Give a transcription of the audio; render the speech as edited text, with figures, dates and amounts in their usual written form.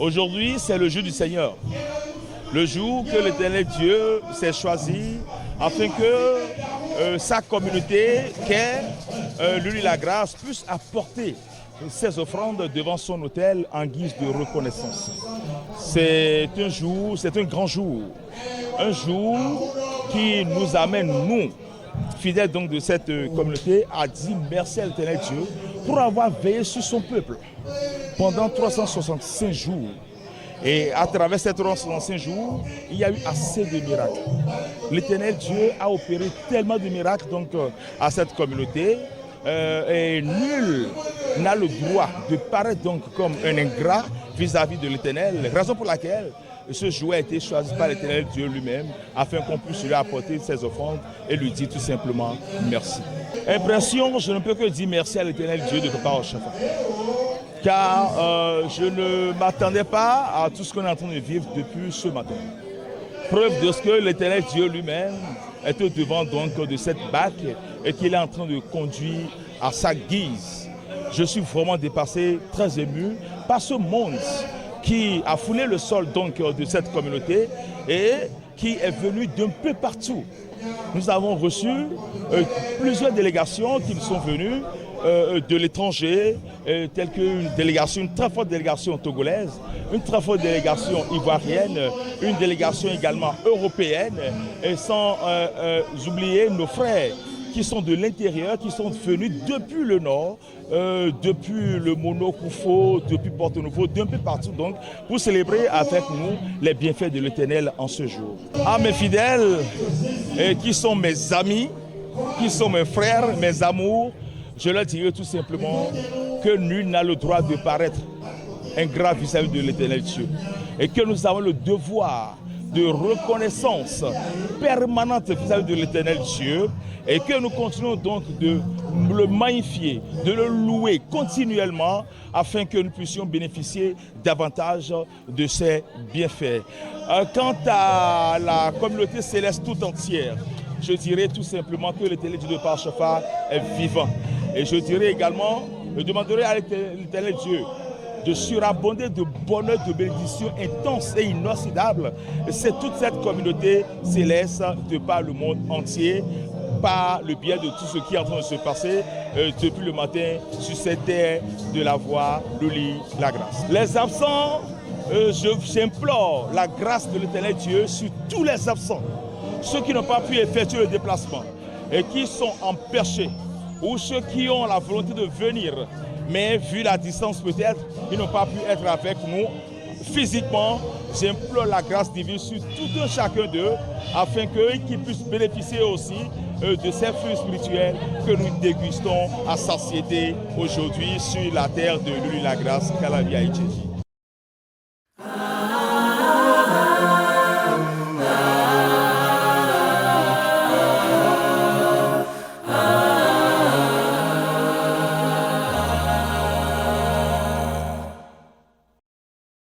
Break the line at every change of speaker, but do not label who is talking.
Aujourd'hui, c'est le jour du Seigneur. Le jour que l'Éternel Dieu s'est choisi afin que sa communauté, qu'est la grâce, puisse apporter ses offrandes devant son autel en guise de reconnaissance. C'est un jour, c'est un grand jour. Un jour qui nous amène, nous, fidèles donc de cette communauté, à dire merci à l'Éternel Dieu pour avoir veillé sur son peuple pendant 365 jours. Et à travers ces 365 jours, il y a eu assez de miracles. L'Éternel Dieu a opéré tellement de miracles donc, à cette communauté et nul n'a le droit de paraître donc comme un ingrat vis-à-vis de l'Éternel, raison pour laquelle ce jour a été choisi par l'Éternel Dieu lui-même afin qu'on puisse lui apporter ses offrandes et lui dire tout simplement merci. Impression, je ne peux que dire merci à l'Éternel Dieu de Papa Oshafa. Car je ne m'attendais pas à tout ce qu'on est en train de vivre depuis ce matin. Preuve de ce que l'Éternel Dieu lui-même est au devant donc de cette barque et qu'il est en train de conduire à sa guise. Je suis vraiment dépassé, très ému par ce monde qui a foulé le sol donc de cette communauté et qui est venu d'un peu partout. Nous avons reçu plusieurs délégations qui sont venues de l'étranger, telle qu'une délégation, une très forte délégation togolaise, une très forte délégation ivoirienne, une délégation également européenne, et sans oublier nos frères qui sont de l'intérieur, qui sont venus depuis le nord, depuis le Mono-Koufo, depuis Porto-Novo, d'un peu partout donc, pour célébrer avec nous les bienfaits de l'Éternel en ce jour. À mes fidèles, qui sont mes amis, qui sont mes frères, mes amours, je leur dirai tout simplement que nul n'a le droit de paraître ingrat vis-à-vis de l'Éternel Dieu et que nous avons le devoir de reconnaissance permanente vis-à-vis de l'Éternel Dieu et que nous continuons donc de le magnifier, de le louer continuellement afin que nous puissions bénéficier davantage de ses bienfaits. Quant à la communauté céleste tout entière, je dirais tout simplement que l'Éternel Dieu de Papa Oshafa est vivant. Et je dirais également, je demanderai à l'Éternel Dieu de surabonder de bonheur, de bénédictions intenses et inoxydables. C'est toute cette communauté céleste de par le monde entier, par le biais de tout ce qui est en train de se passer depuis le matin sur cette terre de la voie, le lit, la grâce. Les absents, j'implore la grâce de l'Éternel Dieu sur tous les absents. Ceux qui n'ont pas pu effectuer le déplacement et qui sont empêchés, ou ceux qui ont la volonté de venir, mais vu la distance peut-être, ils n'ont pas pu être avec nous physiquement. J'implore la grâce divine sur tout un chacun d'eux, afin qu'ils puissent bénéficier aussi de ces fruits spirituels que nous dégustons à satiété aujourd'hui sur la terre de l'huile la grâce qu'Allah a été dit.